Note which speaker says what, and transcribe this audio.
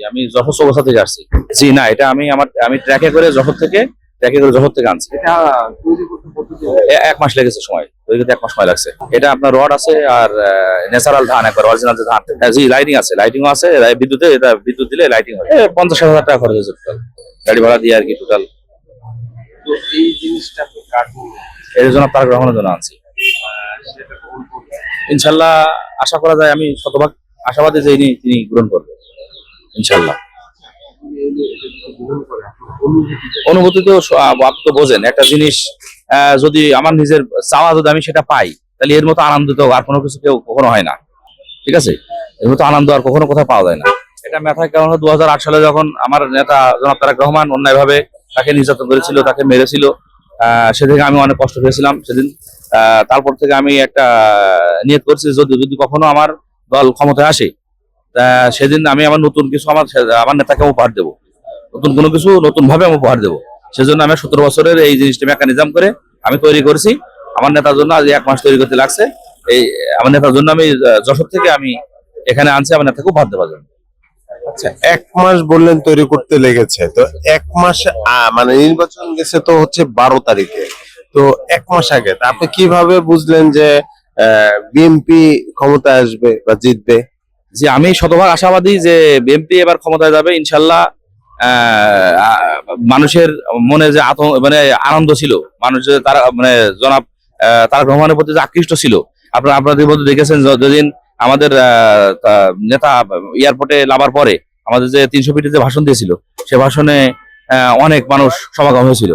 Speaker 1: আমি যশোর চৌরাস্তা থেকে আসছি। জি না, এটা আমি ট্র্যাকে করে যশোর থেকে আনছি।
Speaker 2: এটা তৈরি করতে কতদিন?
Speaker 1: 1 মাস লেগেছে সময়, তৈরি করতে 1 মাস সময় লাগছে। এটা আপনার রড আছে আর ন্যাচারাল ধান, একবার অরিজিনাল যে ধান। জি লাইটিংও আছে, বিদ্যুৎ দিলে লাইটিং হয়। 50,000 টাকা খরচ হয়েছে টোটাল, গাড়ি ভাড়া দিয়ে আর কি টোটাল।
Speaker 2: তো এই জিনিসটা আপনি কাটুন,
Speaker 1: এর জন্য তার গ্রহণের জন্য আনছি।
Speaker 2: সেটা গ্রহণ করবেন।
Speaker 1: ইনশাল্লাহ আশা করা যায়, আমি শতভাগ আশাবাদী যে তিনি গ্রহণ করবেন ইনশাল্লাহ।
Speaker 2: গ্রহণ করে আপনার অনুভূতিটা
Speaker 1: অনুভূতি তো আপনি তো বোঝেন, একটা জিনিস যদি আমার নিজের চাওয়া যদি আমি সেটা পাই, তাহলে এর মতো আনন্দিত আর কোনো কিছু কেউ কখনো হয় না। ঠিক আছে, এর মতো আনন্দ আর কখনো কোথাও পাওয়া যায় না। এটা মাথায় কারণ 2008 সালে যখন আমার নেতা জনাব তারেক রহমান অন্যায়ভাবে তাকে নির্যাতন করেছিল, তাকে মেরেছিল, সে থেকে আমি অনেক কষ্ট পেয়েছিলাম সেদিন। তারপর থেকে আমি একটা নিয়ত করছি, যদি কখনো আমার দল ক্ষমতায় আসে, সেদিন আমি আমার নতুন কিছু আমার নেতাকে উপহার দেবো, নতুন কোনো কিছু নতুন ভাবে আমি উপহার দেবো। সেজন্য আমি 17 বছরের এই জিনিসটা মেকানিজম করে আমি তৈরি করেছি। আমার নেতার জন্য আজ 1 মাস তৈরি করতে লাগছে। এই আমার নেতার জন্য আমি যশোর থেকে আমি এখানে আনছি আমার নেতাকে উপহার দেওয়ার জন্য।
Speaker 3: আচ্ছা, 1 মাস বললেন তৈরি করতে লেগেছে, তো 1 মাস মানে নির্বাচন গেছে তো হচ্ছে 12 তারিখে, তো 1 মাস আগে তা আপনি কিভাবে বুঝলেন যে বিএনপি ক্ষমতায় আসবে বা জিতবে?
Speaker 1: যে আমি শতভাগ আশাবাদী যে বিএনপি এবার ক্ষমতায় যাবে ইনশাল্লাহ। মানুষের মনে যে মানে আনন্দ ছিল, মানুষ যে তারা মানে জনাব তারেক রহমানের প্রতি যে আকৃষ্ট ছিল, আপনাদের মধ্যে দেখেছেন যেদিন আমাদের নেতা এয়ারপোর্টে নামার পরে আমাদের যে 300 ফিটে যে ভাষণ দিয়েছিল, সে ভাষণে অনেক মানুষ সমাগম হয়েছিল।